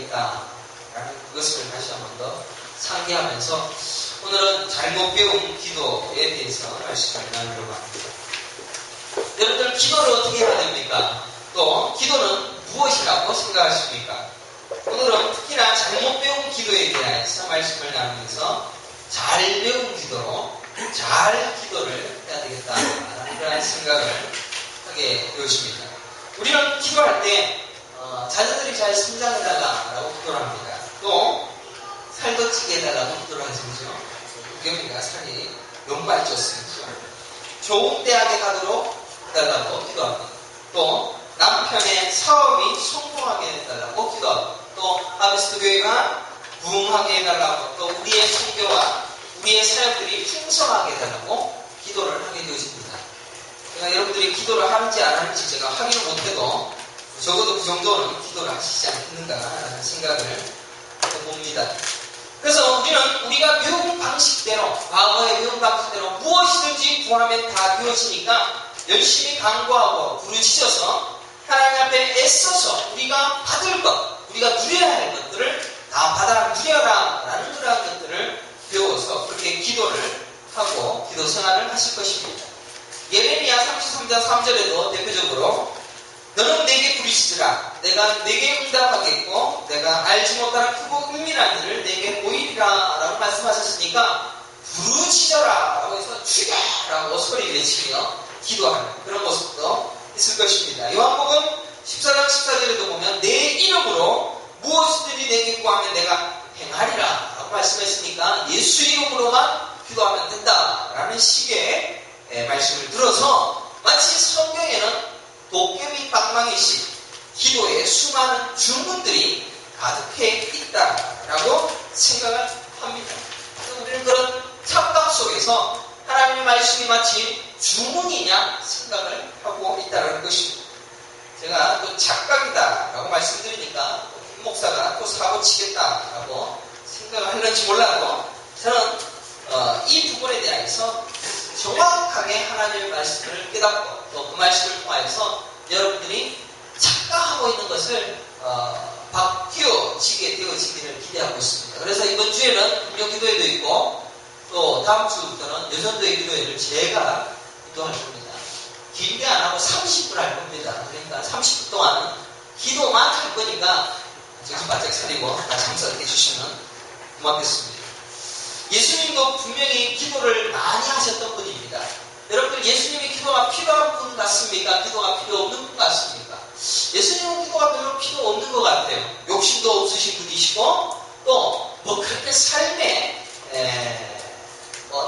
되겠다라는 그것을 다시 한 번 더 상기하면서 오늘은 잘못 배운 기도에 대해서 말씀을 나누려고 합니다. 여러분들 기도를 어떻게 해야 됩니까? 또 기도는 무엇이라고 생각하십니까? 오늘은 특히나 잘못 배운 기도에 대해서 말씀을 나누면서 잘 배운 기도로 잘 기도를 해야 되겠다라는 그런 생각을 하게 되었습니다. 우리는 기도할 때 자녀들이 잘 성장해달라고 기도를 합니다. 또 살도 찌게 해달라고 기도를 하죠. 우경이가 살이 너무 많이 쪘습니다. 좋은 대학에 가도록 해달라고 기도합니다. 또 남편의 사업이 성공하게 해달라고 기도합니다. 또 하베스트 교회가 부흥하게 해달라고, 또 우리의 선교와 우리의 사역들이 풍성하게 해달라고 기도를 하게 되어집니다. 그러니까 여러분들이 기도를 하는지 안 하는지 제가 확인을 못해도 적어도 그 정도는 기도를 하시지 않겠는가라는 생각을 해봅니다. 그래서 우리는 우리가 배운 방식대로, 과거에 배운 방식대로 무엇이든지 구하면 다 되어지니까 열심히 간구하고 부르짖어서 하나님 앞에 애써서 우리가 받을 것, 우리가 누려야 할 것들을 다 받아 누려라 라는 그러한 것들을 배워서 그렇게 기도를 하고 기도 생활을 하실 것입니다. 예레미야 33장 3절에도 대표적으로 너는 내게 부르짖으라 내가 내게 응답하겠고 내가 알지 못하는 크고 은밀한 일을 내게 보이리라 라고 말씀하셨으니까 부르짖어라 라고 해서 죽여 라고 소리 외치며 기도하는 그런 모습도 있을 것입니다. 요한복음 14장 14절에도 보면 내 이름으로 무엇이든지 내게 구하면 내가 행하리라 라고 말씀했으니까 예수 이름으로만 기도하면 된다라는 식의 말씀을 들어서 마치 성경에는 도깨비 방망이식 기도에 수많은 주문들이 가득해 있다라고 생각을 합니다. 우리는 그런 착각 속에서 하나님의 말씀이 마치 주문이냐 생각을 하고 있다는 것입니다. 제가 또 착각이다라고 말씀드리니까 김 목사가 또 사고 치겠다라고 생각을 하는지 몰라도 저는 이 부분에 대해서 정확하게 하나님의 말씀을 깨닫고 또 그 말씀을 통해서 여러분들이 착각하고 있는 것을 바뀌어지게 되어지기를 기대하고 있습니다. 그래서 이번 주에는 금요 기도회도 있고 또 다음 주부터는 여전도의 기도회를 제가 기도할 겁니다. 길게 안 하고 30분 할 겁니다. 그러니까 30분 동안 기도만 할 거니까 정신 바짝 차리고 다 참석해 주시면 고맙겠습니다. 예수님도 분명히 기도를 많이 하셨던 분입니다. 여러분들 예수님의 기도가 필요한 분 같습니까? 기도가 필요 없는 분 같습니까? 예수님은 기도가 별로 필요 없는 것 같아요. 욕심도 없으신 분이시고 또 그렇게 삶에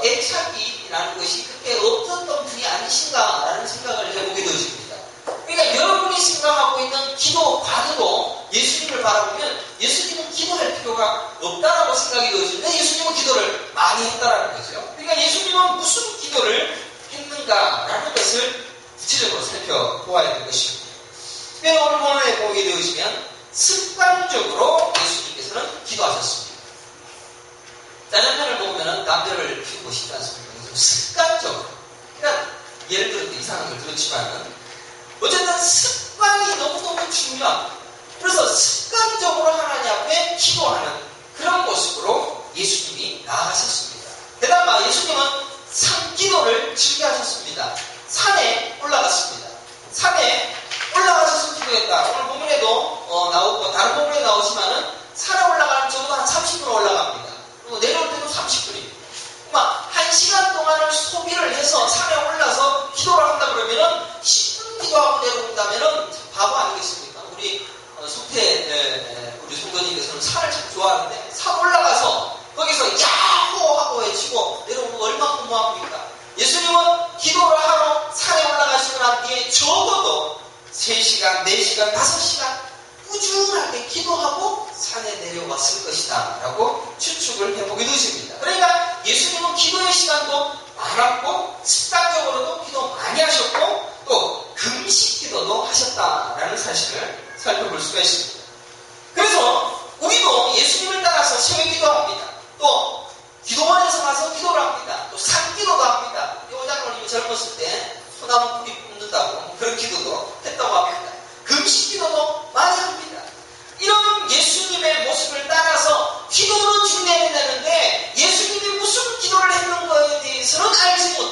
애착이라는 것이 그렇게 없었던 분이 아니신가라는 생각을 해보게 되어집니다. 그러니까 여러분이 생각하고 있는 기도 과도로 예수님을 바라보면 예수님은 기도할 필요가 없다라고 생각이 되어지는데 예수님은 기도를 많이 했다라는 거죠. 그러니까 예수님은 무슨 기도를 했는가라는 것을 구체적으로 살펴보아야 될 것입니다. 특별히 오늘 본문에 보게 되어지면 습관적으로 예수님께서는 기도하셨습니다. 짜장면을 먹으면 담배를 피우고 싶지 않습니까? 습관적으로. 그러니까 예를 들어 이상한 걸 들었지만은 어쨌든 습관이 너무너무 중요합니다. 그래서 습관적으로 하나님 앞에 기도하는 그런 모습으로 예수님이 나아가셨습니다. 게다가 예수님은 산기도를 즐겨하셨습니다. 산에 올라갔습니다. 산에 올라가셔서 기도했다. 오늘 본문에도 나오고 다른 본문에 나오지만은 산에 올라가는 적어도 한 30분 올라갑니다. 그리고 내려올 때도 30분입니다. 1시간 동안을 소비를 해서 산에 올라서 기도를 한다 그러면은 10분 기도하고 내려온다면은 바보 아니겠습니까? 우리 우리 송도님께서는 산을 참 좋아하는데 산 올라가서 거기서 야호 하고 외치고 내려오면 얼마나 고마합니까? 예수님은 기도를 하러 산에 올라가시고 난 뒤에 적어도 3시간, 4시간, 5시간 꾸준하게 기도하고 산에 내려왔을 것이다 라고 추측을 해보게 되십니다. 그러니까 예수님은 기도의 시간도 많았고 습관적으로도 기도 많이 하셨고 또 금식 기도도 하셨다라는 사실을 살펴볼 수가 있습니다. 그래서 우리도 예수님을 따라서 새벽 기도합니다. 또 기도원에서 가서 기도를 합니다. 또 산기도도 합니다. 요장로님이 젊었을 때 소나무 뿌리 뽑는다고 그런 기도도 했다고 합니다. 금식 기도도 많이 합니다. 이런 예수님의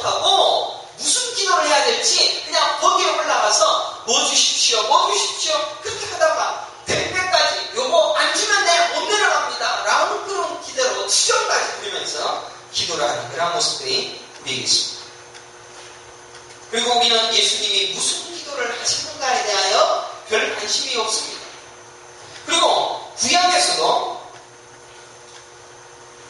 생각하고 무슨 기도를 해야 될지 그냥 거기에 올라가서 뭐 주십시오, 뭐 주십시오 그렇게 하다가 될 때까지 요거 안 주면 내가 못 내려갑니다 라는 그런 기대로 투정까지 부리면서 기도를 하는 그런 모습들이 우리에게 있습니다. 그리고 우리는 예수님이 무슨 기도를 하시는가에 대하여 별 관심이 없습니다. 그리고 구약에서도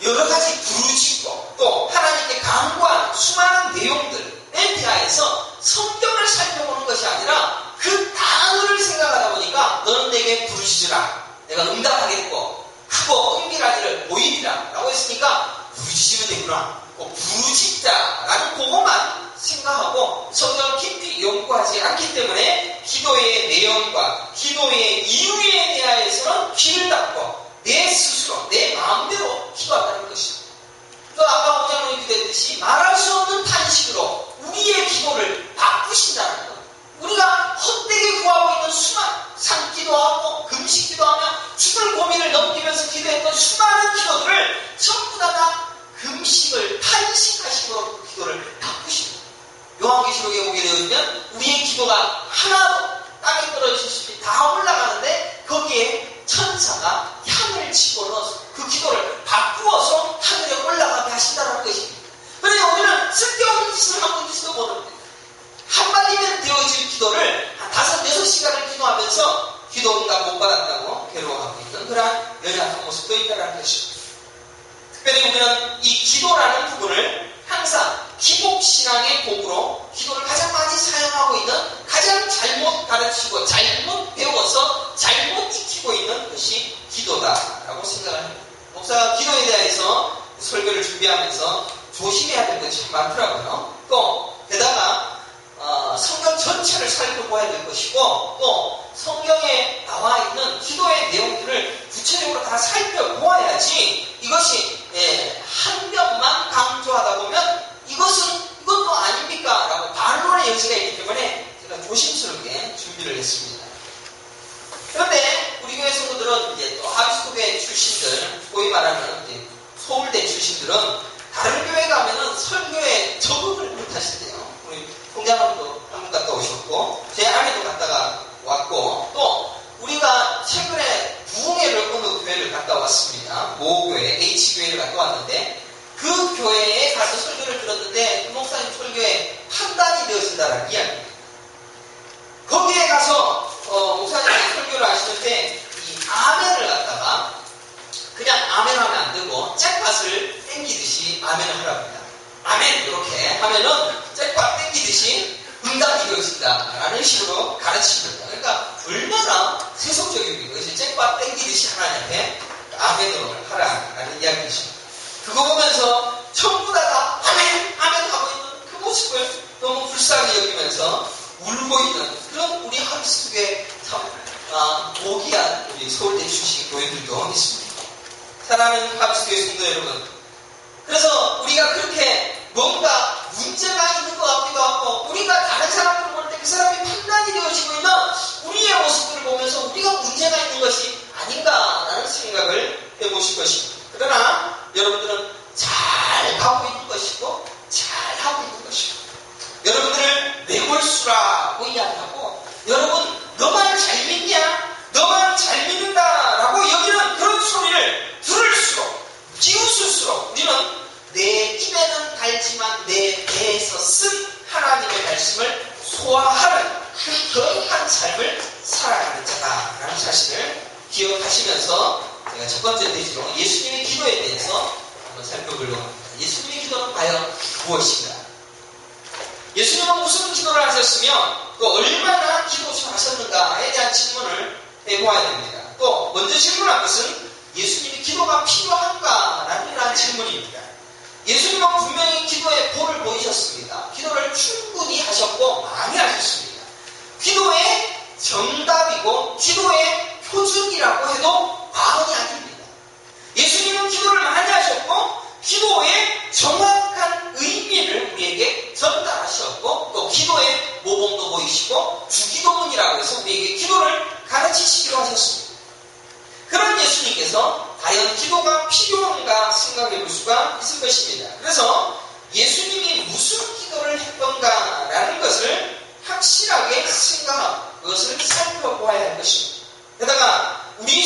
여러 가지 부르짖고 또 하나님께 간구하는 수많은 내용들에 대하여서 성경을 살펴보는 것이 아니라 그 단어를 생각하다 보니까 너는 내게 부르짖으라 내가 응답하겠고 크고 은밀한 일을 보이리라 라고 했으니까 부르짖으면 되구나 부르짖자라는 그것만 생각하고 성경을 깊이 연구하지 않기 때문에 기도의 내용과 기도의 이유에 대하여서는 귀를 닫고 내 스스로 내 마음대로 기도한다는 것입니다. 또 아까 오장로님 기도했듯이 말할 수 없는 탄식으로 우리의 기도를 바꾸신다는 것. 우리가 헛되게 구하고 있는 수많은 산기도 하고 금식기도 하며 죽을 고민을 넘기면서 기도했던 수많은 기도들을 전부 다 금식을 탄식하심으로 그 기도를 바꾸십니다. 요한계시록에 보게 되면 우리의 기도가 하나도 땅에 떨어지시피 다 올라가는데 거기에 천사가 향을 집어넣어서 그 기도를 바꾸어서 하늘에 올라가게 하신다는 것입니다. 그래서 우리는 쓸데없는 짓을 한 번씩도 모릅니다. 한마디면 되어질 기도를 한 5-6시간을 기도하면서 기도 응답 못 받았다고 괴로워하고 있는 그런 연약한 모습도 있다는 것입니다. 특별히 우리는 이 기도라는 부분을 항상 기복신앙의 도구로 기도를 가장 많이 사용하고 있는 가장 잘못 가르치고 잘못 배워서 잘못 익히고 있는 것이 기도다라고 생각을 합니다. 목사가 기도에 대해서 설교를 준비하면서 조심해야 될 것이 참 많더라고요. 또 게다가 성경 전체를 살펴봐야 될 것이고 또 성경에 나와 있는 기도의 내용들을 구체적으로 다 살펴보아야지 이것이 한 면만 강조하다 보면 이것도 아닙니까? 라고 반론의 여지가 있기 때문에 제가 조심스럽게 준비를 했습니다. 그런데 우리 교회 성도들은 이제 또 하비스토교회 출신들, 소위 말하는 이제 서울대 출신들은 다른 교회 가면은 설교에 적응을 못 하신대요. 우리 통장님도 한번 갔다 오셨고, 제 아내도 갔다가 왔고, 또 우리가 최근에 부흥회를 어느 교회를 갔다 왔습니다. 모교회, H교회를 갔다 왔는데, 그 교회에 가서 설교를 들었는데 그 목사님 설교에 판단이 되어진다는 이야기입니다. 거기에 가서 목사님이 설교를 하시는데 이 아멘을 갖다가 그냥 아멘하면 안 되고 잭팟을 땡기듯이 아멘을 하라고 합니다. 아멘 이렇게 하면은 잭팟 땡기듯이 응답이 되어진다 라는 식으로 가르칩니다. 그러니까 얼마나 세속적인 것이 잭팟 땡기듯이 하나님 앞에 아멘으로 하라라는 이야기이십니다. 그거 보면서 전부 다 아멘 하고 있는 그 모습을 너무 불쌍히 여기면서 울고 있는 그런 우리 하비스토교회 참 모기한 우리 서울대 출신 교회들도 있습니다. 사랑하는 하비스토교회 성도 여러분, 그래서 우리가 그렇게 뭔가 문제가 있는 것 같기도 하고 우리가 다른 사람들을 볼 때 그 사람이 판단이 되어지고 있는 우리의 모습들을 보면서 우리가 문제가 있는 것이 아닌가라는 생각을 해보실 것입니다. 그러나 여러분들은 잘 가고 있는 것이고 잘 하고 있는 것이고 여러분들을 매골수라고 이야기하고 여러분 너만 잘 믿냐? 너만 잘 믿는다라고 여기는 그런 소리를 들을수록 비웃을수록 우리는 내 입에는 달지만 내 배에서 쓴 하나님의 말씀을 소화하는 그 거룩한 삶을 살아가는 자다라는 사실을 기억하시면서 제가 첫 번째 대지로 예수님의 기도에 대해서 한번 살펴보려고 합니다. 예수님의 기도는 과연 무엇인가? 예수님은 무슨 기도를 하셨으며 또 얼마나 기도하셨는가에 대한 질문을 해보아야 됩니다. 또 먼저 질문한 것은 예수님이 기도가 필요한가라는 질문입니다. 예수님은 분명히 기도의 본을 보이셨습니다. 기도를 충분히 하셨고 많이 하셨습니다. 기도의 정답이고 기도의 표준이라고 해도 과언이 아닙니다. 예수님은 기도를 많이 하셨고 기도의 정확한 의미를 우리에게 전달하셨고 또 기도의 모범도 보이시고 주기도문이라고 해서 우리에게 기도를 가르치시기로 하셨습니다. 그런 예수님께서 과연 기도가 필요한가 생각해 볼 수가 있을 것입니다. 그래서 예수님이 무슨 기도를 했던가라는 것을 확실하게 생각하고 그것을 살펴보아야 할 것입니다. 게다가 우리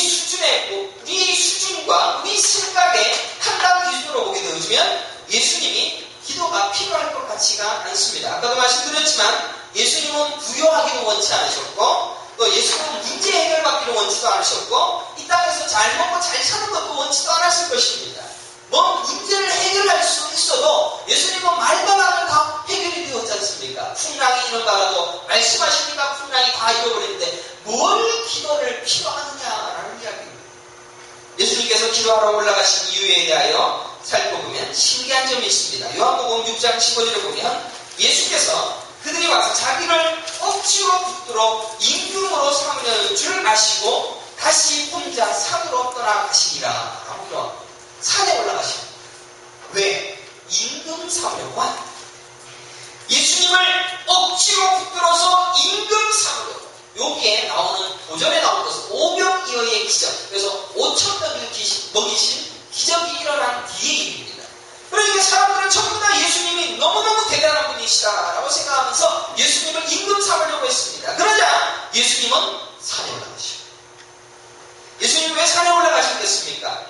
수준과 우리 생각의 판단 기준으로 보게 되어지면 예수님이 기도가 필요할 것 같지가 않습니다. 아까도 말씀드렸지만 예수님은 부여하기도 원치 않으셨고 또 예수님은 문제 해결받기를 원치도 않으셨고 이 땅에서 잘 먹고 잘 사는 것도 원치도 않았을 것입니다. 뭐 문제를 해결할 수 있어도 예수님은 말만 하면 다 해결이 되었지 않습니까? 풍랑이 일어나라도 말씀하시니까 풍랑이 다 잃어버리는데 뭘 기도를 필요하느냐라는 이야기입니다. 예수님께서 기도하러 올라가신 이유에 대하여 살펴보면 신기한 점이 있습니다. 요한복음 6장 15절에 보면 예수께서 그들이 와서 자기를 억지로 붙들어 임금으로 삼으려는 줄 아시고 다시 혼자 산으로 떠나가시니라 라고 산에 올라가십니다. 왜? 임금 삼으려고 한 예수님을 억지로 붙들어서 임금 삼으려고. 여기에 나오는 도전에 나오는 것은 오병이어의 기적. 그래서 5,000명을 먹이신 기적이 일어난 뒤의 일입니다. 그러니까 사람들은 전부 다 예수님이 너무너무 대단한 분이시다라고 생각하면서 예수님을 임금 삼으려고 했습니다. 그러자 예수님은 산에 올라가시고. 예수님이 왜 산에 올라가셨겠습니까?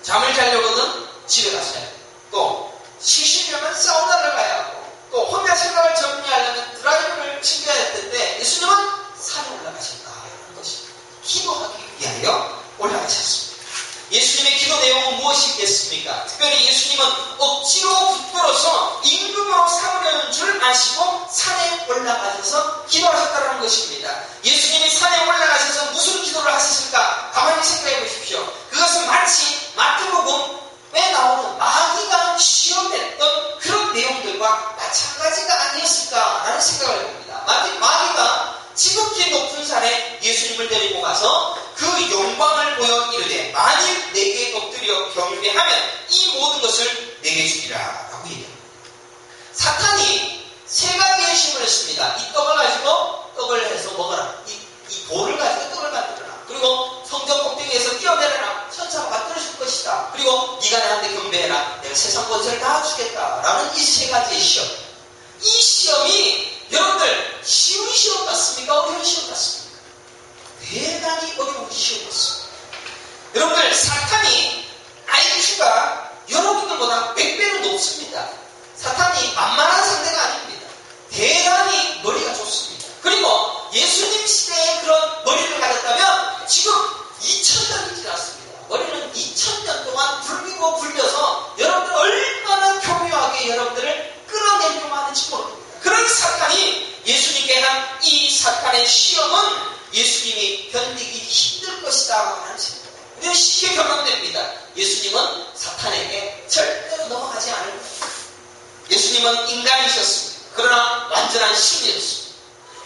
잠을 자려거든 집에 가서 자야 돼요. 또 쉬시려면 사우나를 가야 하고 또 혼자 생각을 정리하려면 드라이브를 챙겨야 할 텐데 예수님은 산에 올라가셨다는 것입니다. 기도하기 위하여 올라가셨습니다. 예수님의 기도 내용은 무엇이 있겠습니까? 특별히 예수님은 억지로 붙들어서 임금으로 삼으려는 줄 아시고 산에 올라가셔서 기도하셨다는 것입니다. 예수님이 산에 올라가셔서 무슨 기도를 하셨을까? 가만히 생각해 보십시오. 그것은 마치 마태복음에 나오는 마귀가 시험했던 그런 내용들과 마찬가지가 아니었을까라는 생각을 해봅니다. 마귀가 지극히 높은 산에 예수님을 데리고 가서 그 영광을 보여 이르되 만일 내게 엎드려 경배하면 이 모든 것을 내게 주리라 라고 얘기합니다. 사탄이 세 가지의 힘을 했습니다. 이 떡을 가지고 떡을 해서 먹어라. 이 돌을 가지고 떡을 만들어라. 그리고 성전 꼭대기에서 뛰어내려라. 천사가 만들어줄 것이다. 그리고 네가 나한테 경배해라. 내가 세상 권세를 다 주겠다. 라는 이 세 가지의 시험. 이 시험이 여러분들 쉬운 시험 같습니까? 어려운 시험 같습니까? 대단히 어려운 시험 같습니다. 여러분들 사탄이 IQ가 여러분들보다 100배는 높습니다. 사탄이 만만한 상대가 아닙니다. 대단히 머리가 좋습니다. 그리고 예수님 시대에 그런 머리를 가졌다면 지금 2000년이 지났습니다. 머리는 2000년 동안 굴리고 굴려서 여러분들 얼마나 교묘하게 여러분들을 끌어내려고 하는지 모릅니다. 그런 사탄이 예수님께 한 이 사탄의 시험은 예수님이 견디기 힘들 것이다 하는 생각. 우리는 쉽게 경험됩니다. 예수님은 사탄에게 절대로 넘어가지 않을 것입니다. 예수님은 인간이셨습니다. 그러나 완전한 신이었습니다.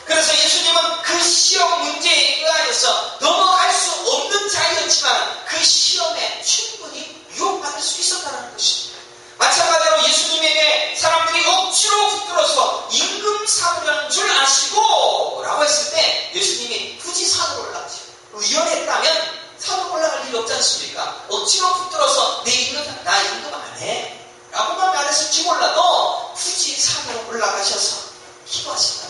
그래서 예수님은 그 시험 문제에 의하여서 넘어갈 수 없는 자였지만 그 시험에 충분히 유혹받을 수 있었다는 것입니다. 마찬가지로 예수님에게 사람들이 억지로 붙들어서 임금 삼으려는 줄 아시고 라고 했을 때 예수님이 굳이 산으로 올라가시고 의연했다면 산으로 올라갈 일이 없지 않습니까? 억지로 붙들어서 내 임금, 나 임금 안 해 라고만 말했을지 몰라도 굳이 산으로 올라가셔서 기도하신다.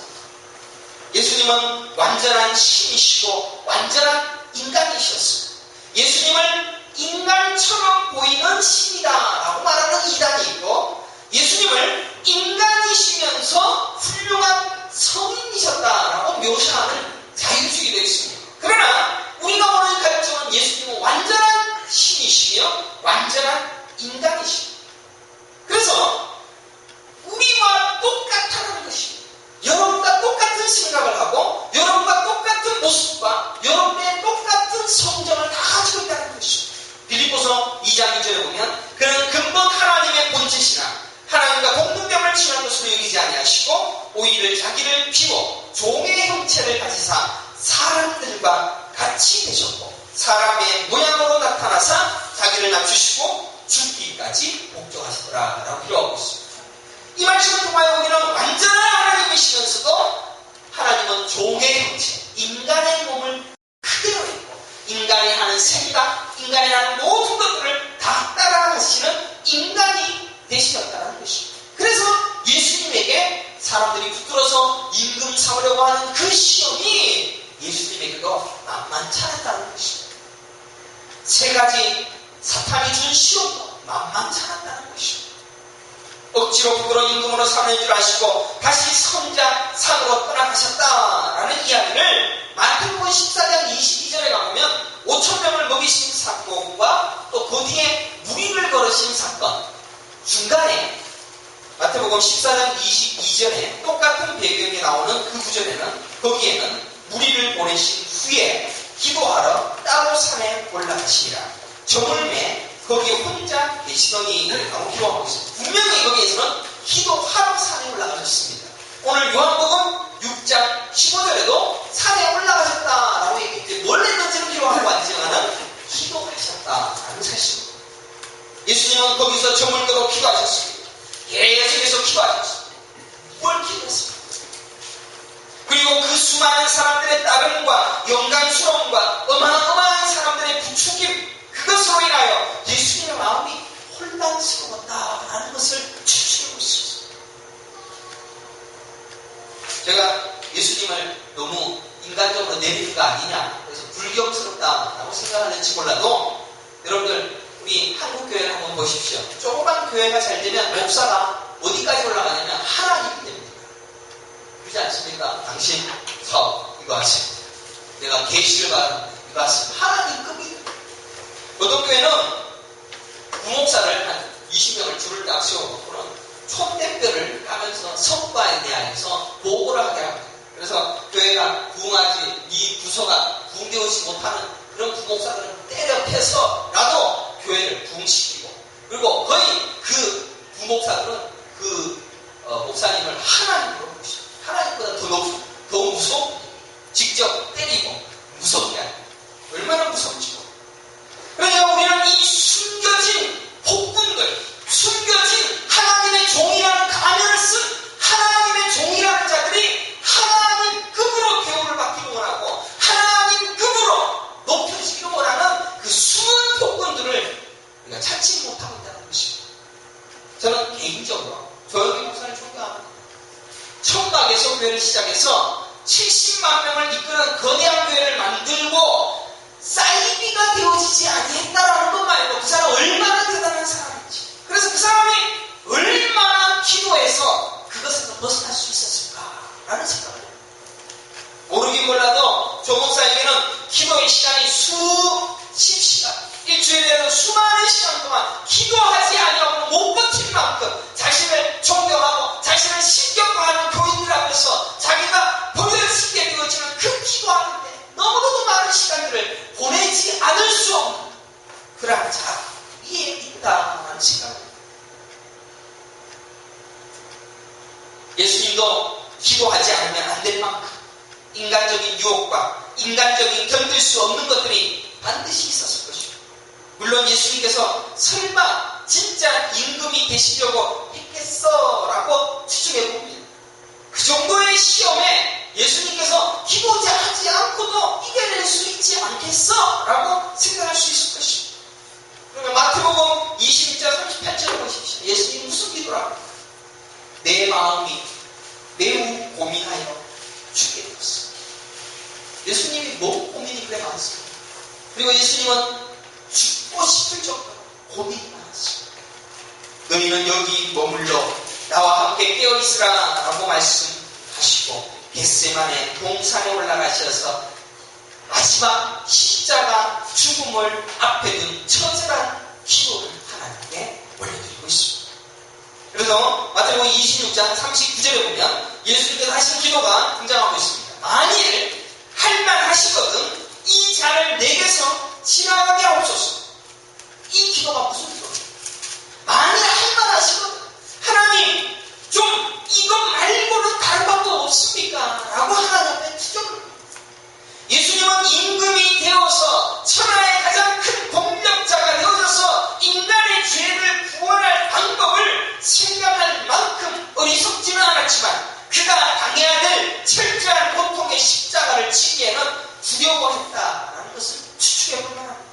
예수님은 완전한 신이시고 완전한 인간이셨습니다. 예수님을 인간처럼 보이는 신이다라고 말하는 이단이 있고 예수님을 인간이시면서 훌륭한 성인이셨다라고 묘사하는 자유주의도 있습니다. 그러나 우리가 보는 가르침은 예수님은 완전한 신이시며 완전한 인간이십니다. 그래서 우리와 똑같다는 것입니다. 여러분과 똑같은 생각을 하고 여러분과 똑같은 모습과 여러분의 똑같은 성정을 다 가지고 있다는 것입니다. 빌립보서 2장 2절에 보면 그는 근본 하나님의 본체시나 하나님과 동등됨을 취한 것으로 여기지 아니하시고 오히려 자기를 비워 종의 형체를 가지사 사람들과 같이 되셨고 사람의 모양으로 나타나사 자기를 낮추시고 죽기까지 복종하시더라 라고 기록하고 있습니다. 이 말씀을 통하여 우리는 완전한 하나님이시면서도 하나님은 종의 형체, 인간의 몸을 그대로 입고 인간이 하는 생각, 인간이 하는 모든 것들을 다 따라하시는 인간이 되시었다는 것입니다. 그래서 예수님에게 사람들이 붙들어서 임금 삼으려고 하는 그 시험이 예수님에게도 만만치 않았다는 것입니다. 세 가지 사탄이 준 시험도 만만치 않았다는 것입니다. 억지로 부끄러운 임금으로 삼는 줄 아시고 다시 선자 상으로 떠나가셨다라는 이야기를 마태복음 14장 22절에 가보면 5,000명을 먹이신 사건과 또 그 뒤에 무리를 걸으신 사건, 중간에 마태복음 14장 22절에 똑같은 배경이 나오는 그 구절에는 거기에는 무리를 보내신 후에 기도하러 따로 산에 올라가시니라. 저물매 거기에 혼자 계시더니 라고 기도하고 있습니다. 분명히 거기에서는 기도하러 산에 올라가셨습니다. 오늘 요한복음 6장 15절에도 산에 올라가셨다라고 얘기했는데 뭘 했는지는 기록하고 왔지만은 기도하셨다라는 사실입니다. 예수님은 거기서 저물도록 기도하셨습니다. 계속해서 기도하셨습니다. 뭘 기도했습니까? 그리고 그 수많은 사람들의 따름과 영광스러움과 어마어마한 사람들의 부추김, 그것으로 인하여 예수님의 마음이 혼란스러웠다라는 것을 추측하고 있습니다. 제가 예수님을 너무 인간적으로 내리는 거 아니냐, 그래서 불경스럽다라고 생각하는지 몰라도 여러분들 우리 한국교회를 한번 보십시오. 조그만 교회가 잘 되면 목사가 어디까지 올라가냐면 하나님이 됩니다. 그렇지 않습니까? 당신 사업 이거 하십니다. 내가 계시를 받았는데 이거 하십니다. 하나님급이에요. 어떤 교회는 부목사를 한 20명을 줄을 딱 세워놓고는 촛대뼈를 까면서 성과에 대하여서 보고를 하게 합니다. 그래서 교회가 부흥하지, 이 부서가 부흥되지 못하는 그런 부목사들은 때려 패서라도 교회를 부흥시키고, 그리고 거의 그 부목사들은 그 목사님을 하나님으로 보십니다. 하나님보다 더 무섭고 직접 때리고 무섭게 합니다. 얼마나 무섭지요. 그러니까 우리는 이 숨겨진 폭군들, 숨겨진 하나님의 종이라는 가면을 쓴 하나님의 종이라는 자들이 하나님급으로 대우를 받기를 원하고 하나님급으로 높여지기를 원하는 그 숨은 폭군들을 우리가 찾지 못하고 있다는 것입니다. 저는 개인적으로 조영기 목사를 존경합니다. 천막에서 교회를 시작해서 70만 명을 이끄는 거대한 교회를 만들고 사이비가 되어지지 아니했다라는 것 말고 그 사람 얼마나 대단한 사람인지, 그래서 그 사람이 얼마나 기도해서 그것에서 벗어날 수 있었을까라는 생각을 해요. 모르긴 몰라도 조 목사에게는 기도의 시간이 수십 시간, 일주일에는 수많은 시간 동안 기도하지 아니하고 못 버틸 만큼 자신을 존경하고 자신을 신격화하는 교인들 앞에서 자기가 버려지게 되어지는 그 기도하는데 너무나도 많은 시간들을 보내지 않을 수 없는 그러한 자 위에 있다는 생각입니다. 예수님도 기도하지 않으면 안 될 만큼 인간적인 유혹과 인간적인 견딜 수 없는 것들이 반드시 있었을 것입니다. 물론 예수님께서 설마 진짜 임금이 되시려고 했겠어라고 추측해봅니다. 그 정도의 시험에 예수님께서 기도하지 않고도 이겨낼 수 있지 않겠어? 라고 생각할 수 있을 것입니다. 그러면 마태복음 22장 38절을 보십시오. 예수님이 무슨 기도를 합니까? 내 마음이 매우 고민하여 죽게 되었어. 예수님이 뭐 고민이 그래 많습니다. 그리고 예수님은 죽고 싶을 정도로 고민이 많았습니다. 너희는 여기 머물러 나와 함께 깨어있으라 라고 말씀하시고 겟세마네 동산에 올라가셔서 마지막 십자가 죽음을 앞에 둔 처절한 기도를 하나님께 올려드리고 있습니다. 그래서 마태복음 26장 39절에 보면 예수님께서 하신 기도가 등장하고 있습니다. 만일 할만하시거든 이 잔을 내게서 지나가게 하옵소서. 이 기도가 무슨 기도입니까? 만일 할만하시거든 하나님 좀 이것 말고는 다른 방법 없습니까? 라고 하나님 앞에 기도를 합니다. 예수님은 임금이 되어서 천하의 가장 큰 공력자가 되어져서 인간의 죄를 구원할 방법을 생각할 만큼 어리석지는 않았지만 그가 당해야 될 철저한 고통의 십자가를 지기에는 두려워했다라는 것을 추측해볼 만합니다.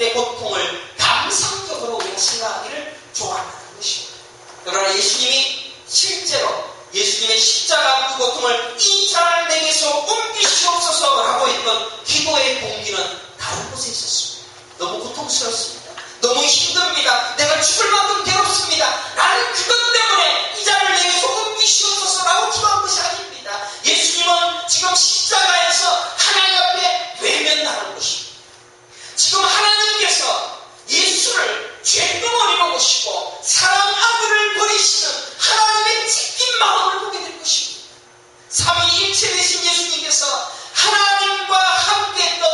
자신들의 고통을 감상적으로 우리가 생각하기를 좋아한다는 것입니다. 그러나 예수님이 실제로 예수님의 십자가 그 고통을 이 잔을 내게서 옮기시옵소서라고 했던 기도의 동기는 다른 곳에 있었습니다. 너무 고통스럽습니다. 너무 힘듭니다. 내가 죽을 만큼 괴롭습니다. 나는 그것 때문에 이 잔을 내게서 옮기시옵소서라고 기도한 것이 아닙니다. 예수님은 지금 십자가에서 하나님 앞에 외면당한 것입니다. 지금 하나님께서 예수를 죄덩어리로 보시고 사랑 아들을 버리시는 하나님의 찢긴 마음을 보게 될 것입니다. 삼위일체 되신 예수님께서 하나님과 함께했던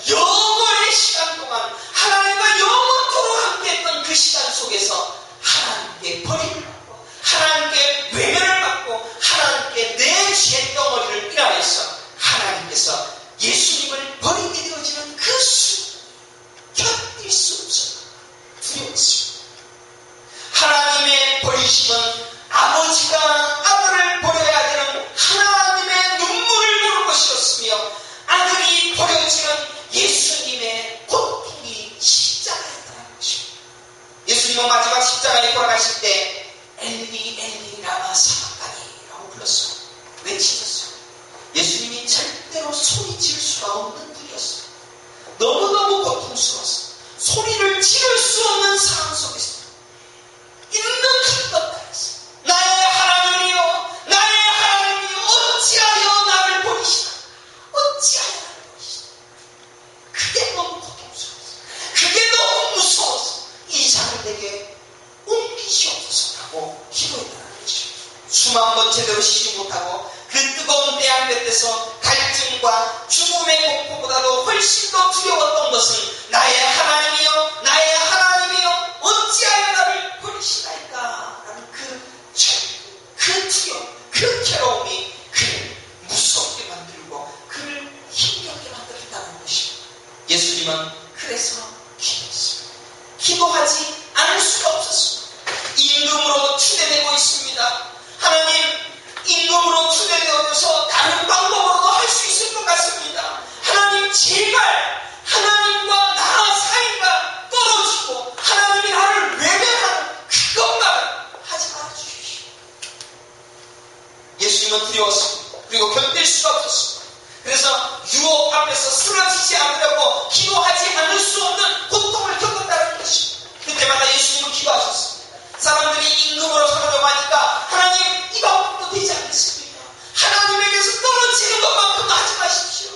영원의 시간 동안 하나님과 영원토록 함께했던 그 시간 속에서 하나님께 버림을 받고 하나님께 외면을 받고 하나님께 내 죄덩어리를 인하여서 하나님께서 예수님을 버리게 되어지는 그 순간 견딜 수 없어요. 두려웠습니다. 하나님의 버리심은 아버지가 아들을 버려야 되는 하나님의 눈물을 보는 것이었으며 아들이 버려지는 예수님의 고통이 십자가였다는 것입니다. 예수님은 마지막 십자가에 돌아가실 때 엘리 엘리 라마 사박다니라고 불렀어요. 외치셨어요. 예수님이 절대로 소리 지를 수가 없는 분이었어요. 너무너무 고통스러웠어요. 소리를 지를 수 없는 상황 속에서 있는 그것 따라서 나의 하나님이여 나의 하나님이여 어찌하여 나를 버리시나 어찌하여 나를 버리시나 그게 너무 고통스러웠어. 그게 너무 무서워서 이 잔을 내게 옮기시옵소서라고 기도했다는 거죠. 숨 한 번 제대로 쉬지 못하고 그 뜨거운 때 안볕에서 갈증과 죽음의 공포보다도 훨씬 더 두려웠던 것은 나의 하나님이여 나의 하나님이여 어찌하여 나를 버리시나이까 라는 그 두려움, 그 괴로움이 그를 무섭게 만들고 그를 힘겹게 만들었다는 것입니다. 예수님은 그래서 기도했습니다. 기도하지 않을 수가 없었습니다. 임금으로 추대되고 있습니다. 하나님 임금으로 추대되어서 다른 방법으로도 할 수 있을 것 같습니다. 하나님 제발 하나님과 나 사이가 떨어지고 하나님이 나를 외면하는 그것만 하지 말아주십시오. 예수님은 두려웠습니다. 그리고 견딜 수가 없었습니다. 그래서 유혹 앞에서 쓰러지지 않으려고 기도하지 않을 수 없는 고통을 겪었다는 것입니다. 그때마다 예수님은 기도하셨습니다. 사람들이 임금으로 삼으려고 하니까 하나님 이 방법도 되지 않겠습니까? 하나님에게서 떨어지는 것만큼도 하지 마십시오.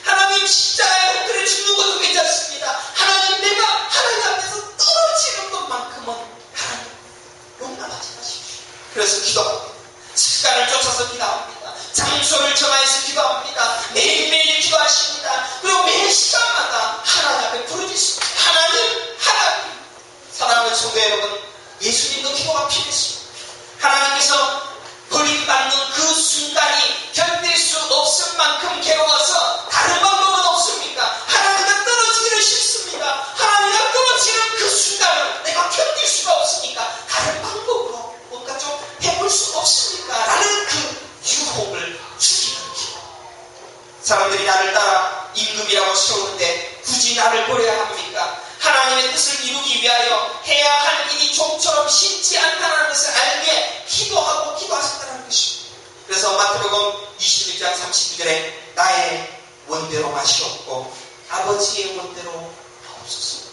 하나님 십자가에 엎드려 죽는 것도 괜찮습니다. 하나님 내가 하나님 앞에서 떨어지는 것만큼은 하나님 용납하지 마십시오. 그래서 기도합니다. 십자가를 쫓아서 기도합니다. 장소를 정하여서 기도합니다. 매일매일 기도하십니다. 그리고 매 시간마다 하나님 앞에 부르짖습니다. 하나님 사랑하는 성도 여러분, 예수님도 기도가 필요했습니다. 하나님께서 버림받는 그 순간이 견딜 수 없을 만큼 괴로워서 다른 방법은 없습니까? 하나님과 떨어지기를 싫습니다. 하나님과 떨어지는 그 순간을 내가 견딜 수가 없으니까 다른 방법으로 뭔가 좀 해볼 수 없습니까? 라는 그 유혹을 주기는 기도. 사람들이 나를 따라 임금이라고 세우는데 굳이 나를 버려야 합니까? 하나님의 뜻을 이루기 위하여 해야 할 일이 좀처럼 쉽지 않다는 것을 알기에 기도하고 기도하셨다는 것입니다. 그래서 마태복음 26장 32절에 나의 원대로 마시옵고 아버지의 원대로 하옵소서.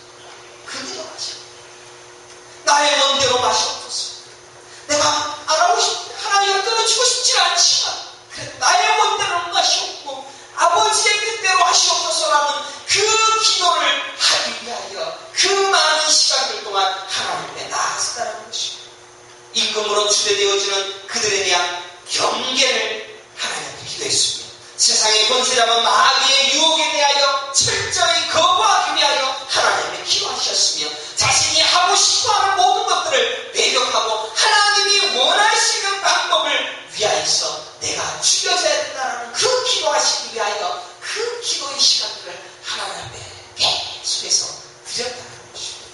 그대로 마시옵소서. 나의 원대로 마시옵소서. 내가 알아보고 싶다. 하나님과 떨어지고 싶지 않지만 그래도 나의 원대로 마시옵고 아버지의 뜻대로 하시옵소서라는 그 기도를 하기 위하여 그 많은 시간들 동안 하나님께 나아갔다는 것입니다. 임금으로 추대되어지는 그들에 대한 경계를 하나님께 기도했습니다. 세상의 권세 잡은 마귀의 유혹에 대하여 철저히 거부하기 위하여 하나님께 기도하셨으며 자신이 하고 싶어하는 모든 것들을 배격하고 하나님이 원하시는 방법을 위하여서 내가 죽여져야 된다는 그 기도하시기 위하여 그 기도의 시간들을 하나님 앞에 계속해서 드렸다는 것입니다.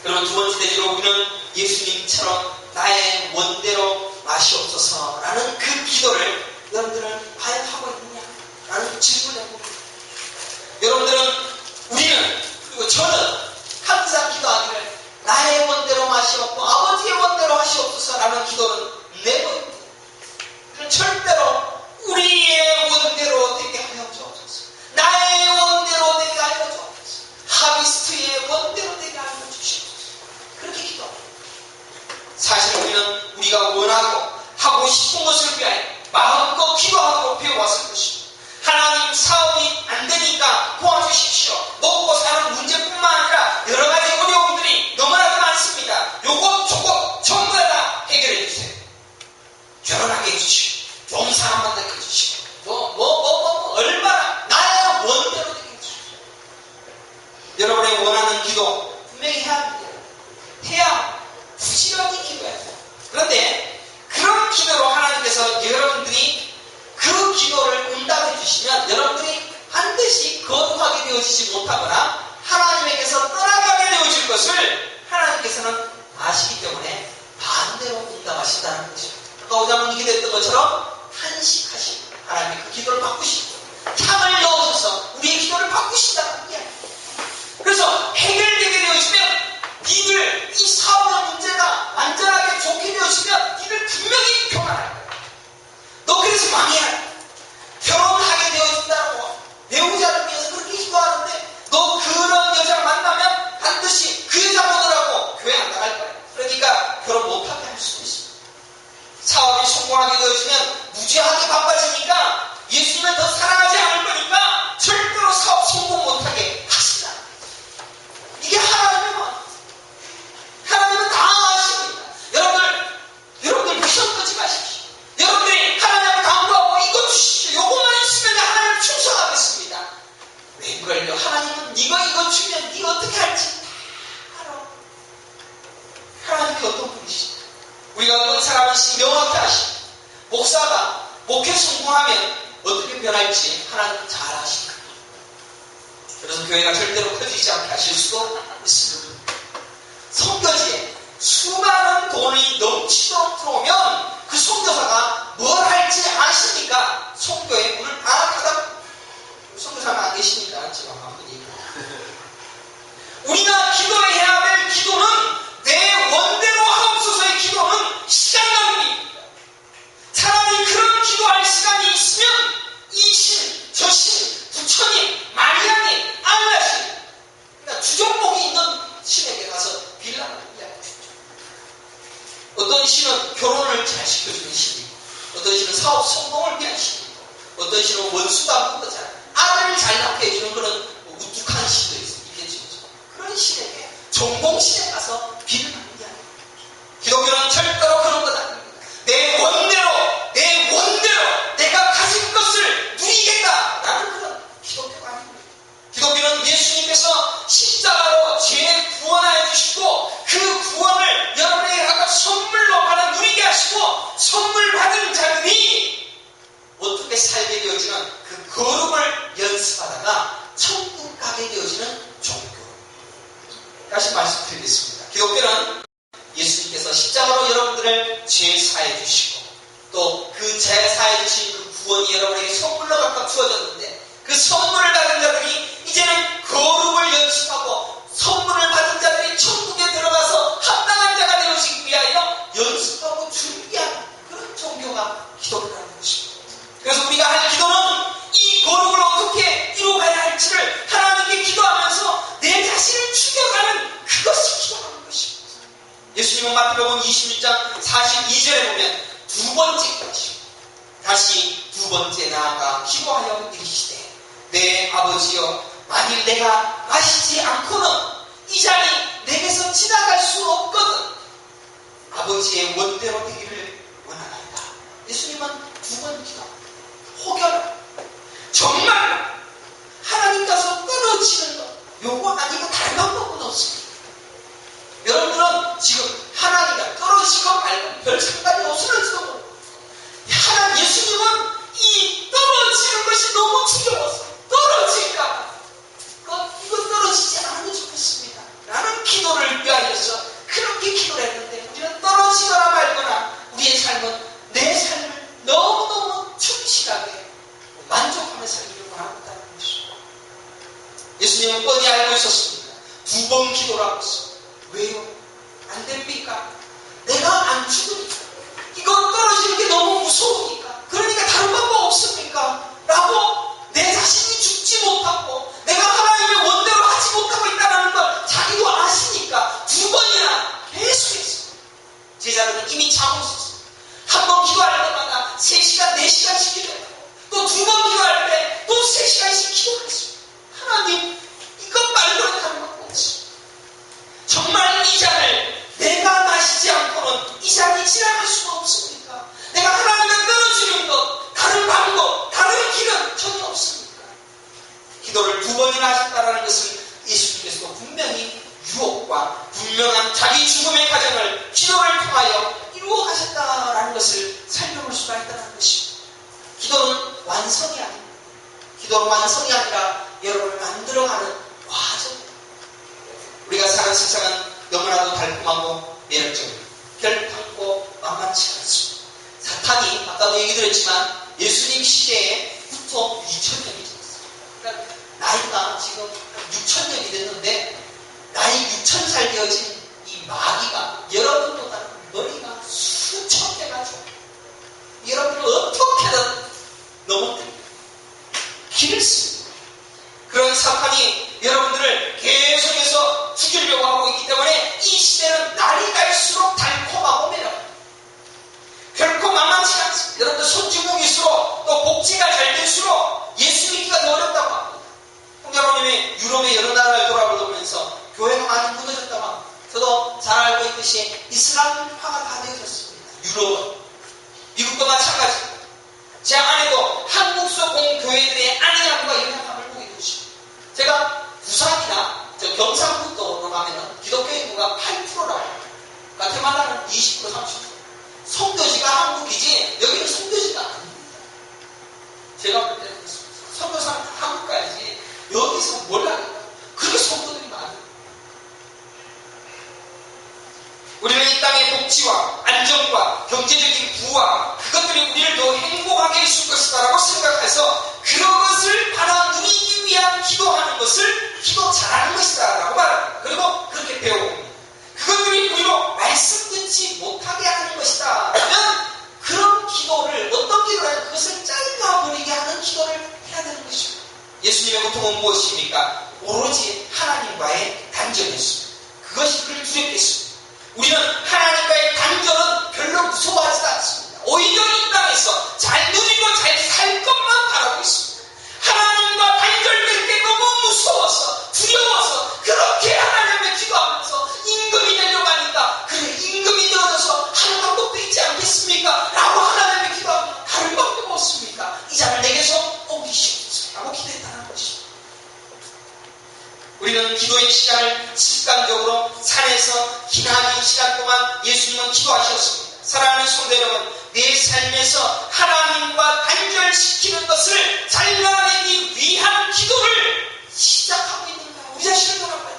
그러면 두 번째 대지로 우리는 예수님처럼 나의 원대로 마시옵소서라는 그 기도를 여러분들은 과연 하고 있느냐라는 질문을 해봅니다. 여러분들은, 우리는, 그리고 저는 항상 기도하기를 나의 원대로 마시옵고 아버지의 원대로 하시옵소서라는 기도는 내버립니다. 절대로 우리의 원대로 되게 하여 주옵소서. 나의 원대로 되게 하여 주옵소서. 하비스트의 원대로 되게 하여 주시옵소서. 그렇게 기도합니다. 사실 우리는 우리가 원하고 하고 싶은 것을 위하여 마음껏 기도하고 배워왔을 것입니다. 하나님, 사업이 안 되니까 도와주십시오. 먹고 사는 문제뿐만 아니라 여러 가지 어려움들이 너무나도 많습니다. 요것 저것 전부 다 해결해 주세요. 결혼하게 해주시고 좋은 사람 만나게 해주시고 얼마나 나의 원대로 되게 해주시고. 여러분의 원하는 기도 분명히 해야 합니다. 해야 부지런히 기도해야 돼요. 그런데 그런 기도로 하나님께서 여러분들이 그 기도를 응답해 주시면 여러분들이 반드시 거룩하게 되어지지 못하거나 하나님에게서 떠나가게 되어질 것을 하나님께서는 아시기 때문에 반대로 응답하신다는 것입니다. 아까 오자문이 기도했던 것처럼 탄식하시고 하나님의 그 기도를 바꾸시고 향을 넣으셔서 우리의 기도를 바꾸신다는 게 아니에요. 그래서 해결되게 되어지면 니들 이 사업의 문제가 완전하게 좋게 되어지면 니들 분명히 평안할 거야. 너 그래서 망해야 돼. 결혼하게 되어진다고 배우자를 위해서 그렇게 기도하는데 너 그런 여자를 만나면 반드시 그 여자 보느라고 교회 안 나갈 거야. 그러니까 결혼 못하게 할 수도 있습니다. 사업이 성공하게 되어지면 무지하게 바빠지니까 예수님을 더 사랑하지 않을 거니까 절대로 사업 성공 못하게 하신다. 이게 하나님의 마음. 하나님은 다 아십니다. 여러분들 미션 끄지 마십시오. 여러분들이 하나님을 강구하고 이거 주십시오. 요것만 있으면 하나님을 충성하겠습니다. 웬걸요? 하나님은 네가 이거 주면 네가 어떻게 할지 다 알아. 하나님이 어떤 분이십니까? 우리가 어떤 사람인지 명확히 아십니다. 목사가 목회 성공하면 어떻게 변할지 하나님은 잘 아십니다. 그래서 교회가 절대로 커지지 않게 하실 수도 있습니다. 선교지에 수많은 돈이 넘치도록 들어오면 그 선교사가 뭘 할지 아십니까? 선교의 문을 다 닫아. 선교사가 안 계십니다. 지금 한 분이. 우리가 기도해야 될 기도는 내 원대로 하옵소서의 기도는 시간 낭비입니다. 차라리 그런 기도할 시간이 있으면 이 신, 저 신, 부처님, 마리아님, 알라신, 그러니까 주종목이 있는 신에게 가서 빌라를 이야기해주죠. 어떤 신은 결혼을 잘 시켜주는 신이고, 어떤 신은 사업 성공을 위한 신이고, 어떤 신은 원수가 묻고 잘 아들을 잘 낳게 해주는 그런 우뚝한 신도 있겠죠. 그런 신에게 전공신에 가서 빌라를 이야기해요. 기독교는 절대로 그런 것 아닙니다. 내 원대로 내가 가진 것을 누리겠다라는 그런 기독교가 아닙니다. 기독교는 예수님께서 십자가로 죄 구원하여 주시고 그 구원을 여러분에게 아까 선물로 하나 누리게 하시고 선물 받은 자들이 어떻게 살게 되어지는 그 거룩을 연습하다가 천국 가게 되어지는 종교. 다시 말씀드리겠습니다. 기독교는 예수님께서 십자가로 여러분들을 죄 사해 주시고 또 그 죄 사해 주신 그 구원이 여러분에게 선물로 각각 주어졌는데 그 선물을 받은 자들이 이제는 거룩을 연습하고 선물을 받은 자들이 천국에 들어가서 합당한 자가 되어지기 위하여 연습하고 준비하는 그런 종교가 기독교라는 것입니다. 그래서 우리가 할 기도는 이 거룩을 어떻게 이루어가야 할지를 하나님께 기도하면서 내 자신을 죽여가는 그것이 기도하는 것입니다. 예수님은 마태복음 26장 42절에 보면 두 번째 기도하시고 다시 두 번째 나아가 기도하여 이르시되 내 아버지여 만일 내가 마시지 않고는 이 잔이 내게서 지나갈 수 없거든 아버지의 원대로 되기를 원하나이다. 예수님은 두 번 기도합니다. 혹여나 정말 하나님 가서 떨어지는 것 요거 아니고 다른 방법은 없습니다. 여러분들은 지금 하나님과 떨어지고 말고 별 상관이 없을지도 모르고 하나님 예수님은 이 떨어지는 것이 너무 두려워서 떨어질까 이거 떨어지지 않으면 좋겠습니다 라는 기도를 위하여서 그렇게 기도를 했는데 우리는 떨어지거나 말거나 우리의 삶은 내 삶을 너무너무 충실하게 만족하며 살기를 원한다는 것입니다. 예수님이 자고 있었어요. 한 번 기도할 때마다 3시간, 4시간씩 기도했고 또 2번 기도할 때 또 3시간씩 기도했어요. 하나님, 이건 말로 하는 것 없지. 정말 이 잔을 내가 마시지 않고는 이 잔이 지나갈 수가 없습니까? 내가 하나님을 끊어주는 것, 다른 방법, 다른 길은 전혀 없습니까? 기도를 2번이나 하셨다는 것은 예수님께서도 분명히 유혹과 분명한 자기 죽음의 과정을 기도를 통하여 이루어 가셨다라는 것을 살펴볼 수가 있다는 것입니다. 기도는 완성이 아닙니다. 기도는 완성이 아니라 여러분을 만들어가는 과정입니다. 우리가 사는 세상은 너무나도 달콤하고 매력적입니다. 결코 만만치 않습니다. 사탄이 아까도 얘기 드렸지만 예수님 시대에부터 2000년이 지났어요. 그러니까 나이가 지금 6000년이 됐는데 나이 6000살 되어진 이 마귀가 여러분보다 머리가 수천 개가 좋아요. 여러분을 어떻게든 넘어뜨립니다. 길을 씁니다. 그런 사탄이 여러분들을 계속해서 죽이려고 하고 있기 때문에 이 시대는 날이 갈수록 달콤하고 매력합니다. 결코 만만치 않습니다. 여러분들 손주목일수록 또 복지가 잘 될수록 예수 믿기가 더 어렵다고 합니다. 홍자로님이 유럽의 여러 나라를 돌아보면서 교회가 많이 무너졌다고 합니다. 저도 잘 알고 있듯이 이슬람화가 다 되어졌습니다. 유럽은. 미국도 마찬가지입니다. 제 아내도 한국서 공교회들의 안일함과 연약함을 보게 되십니다. 제가 부산이나 경상북도로 가면 기독교 인구가 8%라고 합니다. 가테말라는 20%, 30%. 선교지가 한국이지 여기는 선교지가 아닙니다. 제가 볼 때는 선교사는 한국 가야지 여기서 뭘 하겠다. 그렇게 선교들이 많아요. 우리는 이 땅의 복지와 안정과 경제적인 부와 그것들이 우리를 더 행복하게 해줄 것이다라고 생각해서 그것을 바라 누리기 위한 기도하는 것을 기도 잘하는 것이다라고 말합니다. 그리고 그렇게 배워봅니다. 그것들이 우리로 말씀 듣지 못하게 하는 것이다 라면 그런 기도를 어떤 기도를 하면 그것을 잘라버리게 하는 기도를 해야 되는 것입니다. 예수님의 고통은 무엇입니까? 오로지 하나님과의 단절이었습니다. 그것이 그를 두렵게 했습니다. 우리는 하나님과의 단절은 별로 무서워하지 않습니다. 오히려 이 땅에서 잘 누리고 잘 살 것만 바라고 있습니다. 하나님과 단절될 게 너무 무서워서 두려워서 그렇게 하나님을 기도하면서 임금이 되려고 하니까 그래 임금이 되어져서 하는 방법도 있지 않겠습니까? 라고 하나님을 기도하면 다른 방법이 없습니까? 이 잔을 내게서 옮기시옵소서 라고 기도했다는 것입니다. 우리는 기도의 시간을 습관적으로 산에서 기나긴 시간 동안 예수님은 기도하셨습니다. 사랑하는 성도 여러분, 내 삶에서 하나님과 단절시키는 것을 잘라내기 위한 기도를 시작하고 있는가? 우리 자신을 돌아봐야 돼요.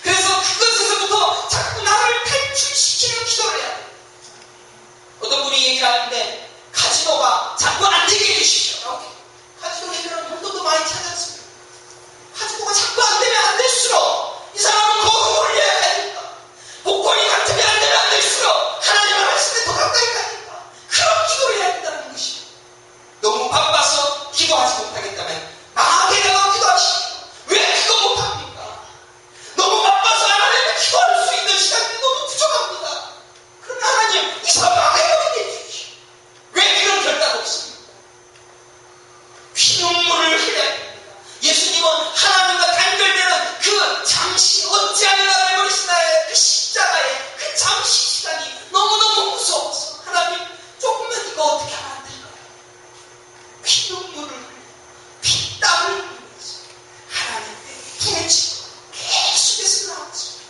그래서 그것에서부터 자꾸 나를 탈출시키는 기도를 해야 돼요. 어떤 분이 얘기를 하는데 카지노가 자꾸 안 되게 해주십시오. 카지노 얘기하는 돈도 많이 찾았습니다. 카지노가 자꾸 안 되면 안 될수록 이 사람은 거듭 올려야 하니까 복권이 같으면 안 되면 안 될수록 하나님의 말씀에 더 가까이 가니까 그런 기도를 해야 된다는 것입니다. 너무 바빠서 기도하지 못하겠다면 나에게다가 기도하시오. 왜 그거 못합니까? 너무 바빠서 하나님께 기도할 수 있는 시간이 너무 부족합니다. 그럼 하나님 이 사람 나에게 해주십시오. 왜 그런 결단 없습니까? 피눈물을 흘려야 됩니다. 예수님은 하나님과 단절되는 그 잠시 어찌하리라 내버리시나의 그 십자가의 그 잠시 시간이 너무너무 무서워서 하나님 조금만 이거 어떻게 하면 안 될까요? 피눈물을 흘려 피땀을 흘리면서 하나님께 부르짖고 계속해서 나왔습니다.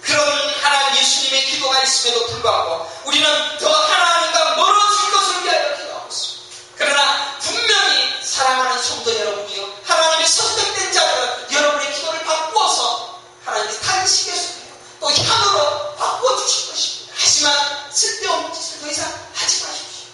그런 하나님 예수님의 기도가 있음에도 불구하고 우리는 더 하나님과 멀어질 것을 위하여 기도하고 있습니다. 그러나 분명히 사랑하는 성도 여러분이요 하나님의 선택된 자들은 여러분의 기도를 바꾸어서 하나님의 탄식의 소리요 또 향으로 바꿔주실 것입니다. 하지만 쓸데없는 짓을 더 이상 하지 마십시오.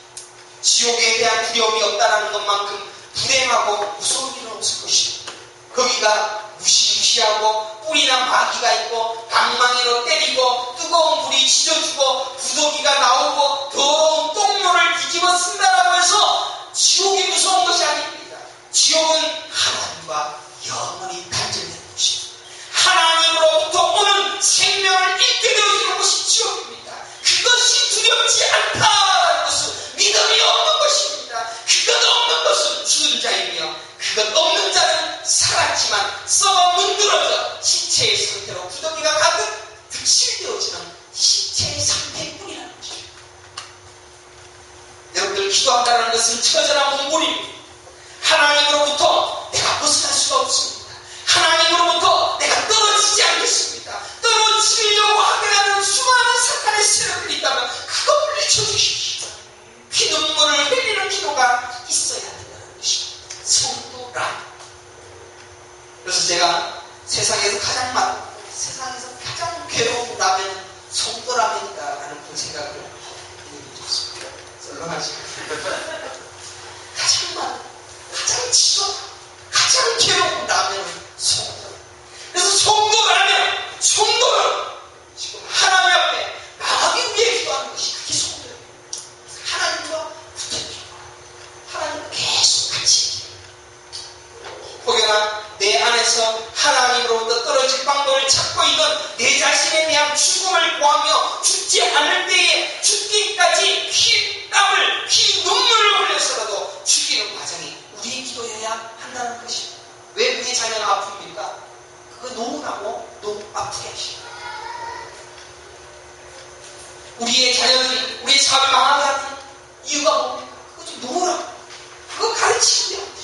지옥에 대한 두려움이 없다는 것만큼 불행하고 무서운 일은 없을 것입니다. 거기가 무시무시하고 뿔이나 마귀가 있고 방망이로 때리고 뜨거운 불이 지져주고 구더기가 나오고 더러운 똥물을 뒤집어 쓴다라고 해서 지옥이 무서운 것이 아닙니다. 지옥은 하나님과 영원히 단절된 곳입니다. 하나님으로부터 오는 생명을 잃게 되어지는 곳이 지옥입니다. 그것 떨어지지 않다라는 것은 믿음이 없는 것입니다. 그것 없는 것은 죽은 자이며 그것 없는 자는 살았지만 썩어 문드러져 시체의 상태로 구더기가 가득 득실되어지는 시체의 상태일 뿐이라는 것이죠. 여러분들 기도한다는 것은 처절한 몸부림입니다. 하나님으로부터 내가 벗어날 수가 없습니다. 하나님으로부터 내가 떨어지지 않겠습니다. 떨어지려고 하게 수많은 사탄의 세력들이 있다면 그거 물리쳐 주십시오. 피눈물을 흘리는 기도가 있어야 된다는 것입니다. 성도라. 그래서 제가 세상에서 가장 괴로운 라면은 성도라면이다 라는 그런 생각을 해보셨습니다. 썰렁하지. 가장 치솟아, 가장 괴로운 라면은 성도. 그래서 성도라면, 성도는 지금 하나님 앞에 나가기 위해 기도하는 것이 그게 성도예요. 하나님과 붙어있고, 하나님과 계속 같이 있고. 혹여나 내 안에서 하나님으로부터 떨어질 방법을 찾고 있는 내 자신에 대한 죽음을 구하며 죽지 않을 때에 죽기까지 피땀을, 눈물을 흘려서라도 죽이는 과정이 우리의 기도여야 한다는 것입니다. 왜 우리 자녀가 아픕니까? 그거 노후라고 너무 아프게 하십니다. 우리의 자녀들이 우리의 사업이 망하게 하는 이유가 뭡니까? 그거 좀 노후라고. 그거 가르치면 돼요.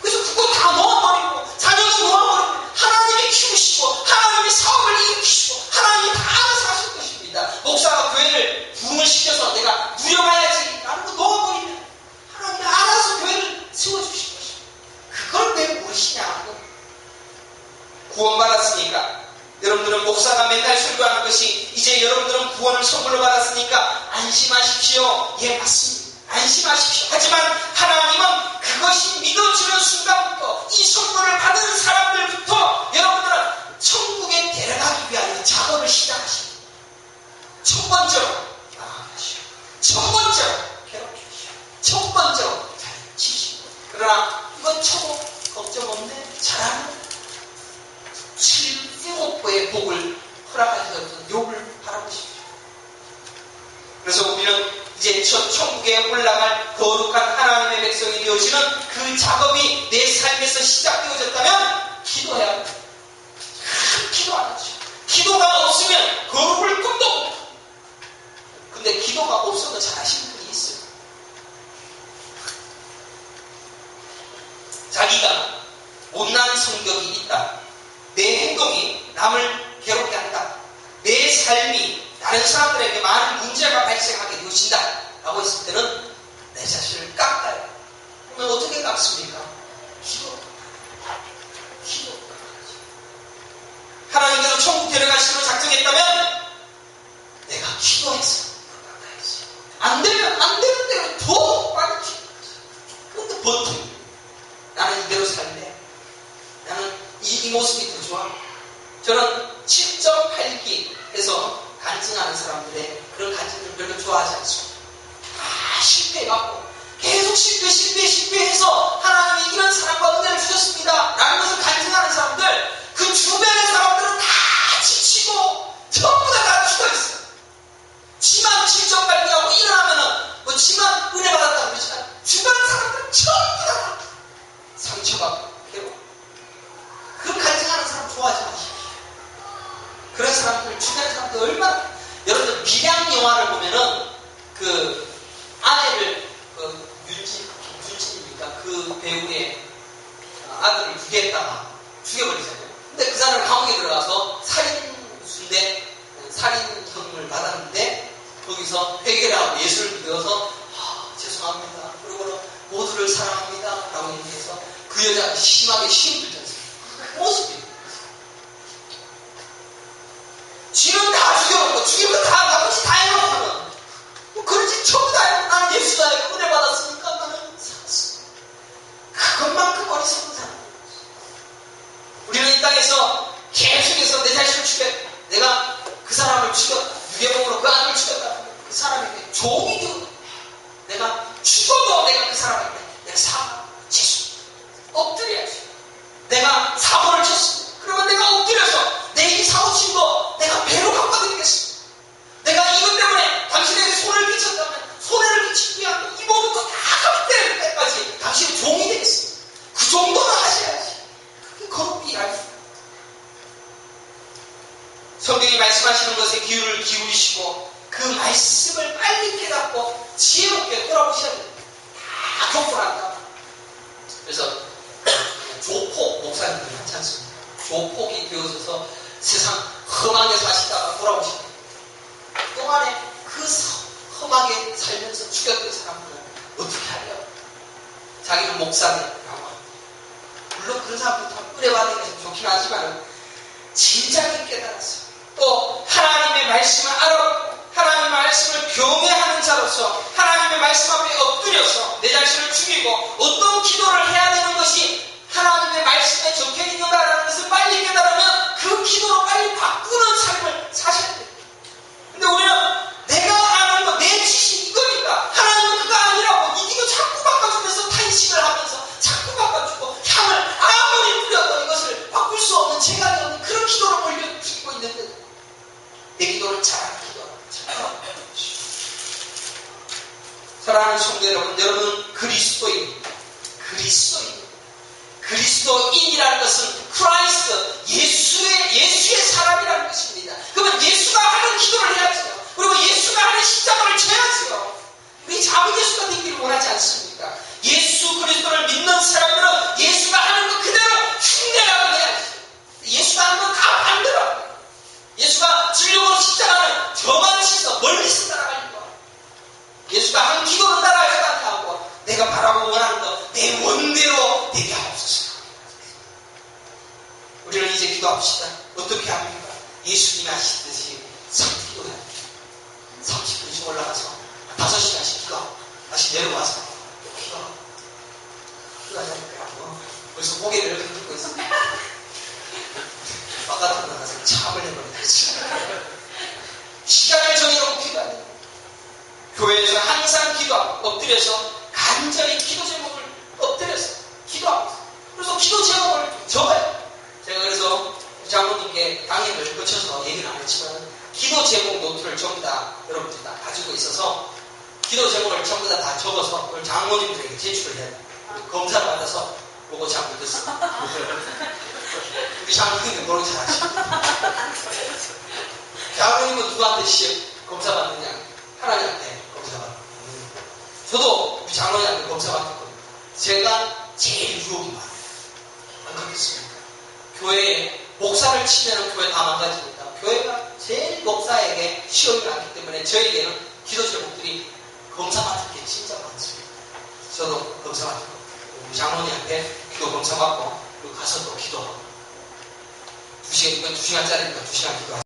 그래서 그거 다 놓아버리고 자녀도 놓아버리고 하나님이 키우시고 하나님이 사업을 일으키시고 하나님이 다 알아서 하실 것입니다. 목사가 교회를 부흥을 시켜서 내가 누려봐야지 라는 거 놓아버리면 하나님이 알아서 교회를 세워주실 것입니다. 그걸 왜 모르시냐고. 구원받았으니까 여러분들은 목사가 맨날 설교하는 것이 이제 여러분들은 구원을 선물로 받았으니까 안심하십시오. 예, 맞습니다. 안심하십시오. 하지만 하나님은 그것이 믿어지는 순간부터 이 선물을 받은 사람들부터 여러분들은 천국에 데려가기 위하여 작업을 시작하십니다. 첫 번째로 나아가시오. 첫 번째로 괴롭히시오. 첫 번째로 잘 치시오. 그러나 이건 초보 걱정 없네. 잘하는 7,7배의 복을 허락하셨던 욥을 바라보십시오. 그래서 우리는 이제 첫 천국에 올라갈 거룩한 하나님의 백성이 되어지는 그 작업이 내 삶에서 시작되어졌다면 기도해야 합니다. 기도 안 하죠. 기도가 없으면 거룩을 꿈도 못. 근데 기도가 없어도 잘하시는 분이 있어요. 자기가 못난 성격이 있다. 내 행동이 남을 괴롭게 한다. 내 삶이 다른 사람들에게 많은 문제가 발생하게 되어진다 라고 했을 때는 내 자신을 깎아요. 그러면 어떻게 깎습니까? 기도. 하나님께서 천국 데려가시기로 작정했다면 내가 기도해서 깎아야지. 안 되는 대로 더 많이 기도하지. 그런데 버텨. 나는 이대로 살래. 나는 이 모습이 더 좋아. 저는 7.8기 해서 간증하는 사람들의 그런 간증을 별로 좋아하지 않습니다. 다 실패해갖고 계속 실패해서 하나님이 이런 사랑과 은혜를 주셨습니다 라는 것을 간증하는 사람들, 그 주변의 사람들은 다 지치고 전부 다 죽어있어요. 지만 7.8기하고 일어나면은 지만 은혜 받았다고 그러지만 주변 사람들은 전부 다 상처받고 괴로워. 그런 간증하는 사람 좋아하지 마십시오. 그런 사람들, 주변 사람들 얼마나, 여러분들 미량 영화를 보면은 그 아내를 윤진입니까? 그 배우의 아들을 구개했다가 죽여버리잖아요. 근데 그 사람을 감옥에 들어가서 살인형을 받았는데 거기서 회개를 하고 예수를 믿어서 죄송합니다. 그리고는 모두를 사랑합니다. 라고 얘기해서 그 여자가 심하게 힘을 들지 않습니까? 그 모습이에요. 쥐는 다 죽여놓고 죽이면 다 나머지 다 해놓고는 그렇지 전부 다 해놓고 나는 예수다에 은혜 받았으니까 나는 살았어. 그것만큼 어리석은 사람. 우리는 이 땅에서 계속해서 내 자신을 죽였다. 내가 그 사람을 죽였다. 유괴범으로 그 아들을 죽였다. 그 사람에게 종이 되었다. 내가 죽어도 내가 그 사람에게 내가 사과, 죄송, 엎드려야지. 내가 사고를 쳤어. 그러면 내가 엎드려서 내 이 사고 친 거 내가 배로 갚아 말씀을 빨리 깨닫고 지혜롭게 돌아보셔야 돼요. 다 교포란다. 그래서 조폭 목사님들이 많지 않습니까? 조폭이 되어져서 세상 험하게 사시다가 돌아오시는 동안에 그 험하게 살면서 죽였던 사람들은 어떻게 하려? 자기는 목사라고 합니다. 물론 그런 사람부터 의뢰받는 게 좋긴 하지만 진작에 깨달았어요. 또 하나님의 말씀을 알아보고 하나님의 말씀을 경외하는 자로서 하나님의 말씀 앞에 엎드려서 내 자신을 죽이고 어떤 기도를 해야 되는 것이 하나님의 말씀에 적혀 있는가라는 것을 빨리 깨달으면 그 기도로 빨리 바꾸는 삶을 사셔야 돼요. 근데 우리는 내가 아는 거, 내 지식이 이거니까 하나님은 그거 아니라고 이거 자꾸 바꿔주면서 탄식을 하면서 자꾸 바꿔주고 향을 아무리 뿌려도 이것을 바꿀 수 없는 재간이 없는 그런 기도를 올려주고 있는데 내 기도를 잘하는 기도하는 사랑하는 성도 여러분 그리스도인이라는 것은 크라이스트, 예수의 사람이라는 것입니다. 그러면 예수가 하는 기도를 해야죠. 그리고 예수가 하는 십자가를 져야죠. 우리 자부 예수가 되기를 원하지 않습니까? 예수 그리스도를 믿는 사람들은 예수가 하는 것 그대로 흉내라고 해야지. 예수가 하는 건 다 반대로. 예수가 진료로 십자가는 저만 치서 멀리서 따라가는 거야. 예수가 한 기도는 따라가지 않고 내가 바라고 원하는 것 내 원대로 되게 하옵소서. 우리는 이제 기도합시다. 어떻게 합니까? 예수님이 하시듯이 30기도 해야 됩니다. 30분씩 올라가서 5시간씩 기도하고 다시 내려와서 기도하고 기도하자니까 벌써 고개를 이렇게 들고 있습니다. 바깥으로 나가서 참을 해버리겠지. 시간을 정해놓고 기도해야 돼요. 교회에서 항상 기도하고 엎드려서 간절히 기도 제목을 엎드려서 기도하고 있어요. 그래서 기도 제목을 적어요. 제가 그래서 장로님께 강의를 거쳐서 얘기는 안 했지만 기도 제목 노트를 전부 다 여러분들이 다 가지고 있어서 기도 제목을 전부 다 적어서 오늘 장로님들에게 제출을 해야 돼요. 검사를 받아서 보고 잘 못했어요. 우리 장로님은 노력 잘하시고 장로님은 누구한테 시험 검사 받느냐? 하나님한테 검사 받는. 저도 우리 장로님한테 검사 받았거든요. 제가 제일 유혹이 많아요. 안 그렇겠습니까? 교회에 목사를 치면 교회 다 망가지니까 교회가 제일 목사에게 시험이 많기 때문에 저에게는 기도 제목들이 검사 받을 게 진짜 많습니다. 저도 검사 받고 우리 장로님한테 기도 검사 받고 가서 또 기도하고 2시간짜리니까 2시간 기도하고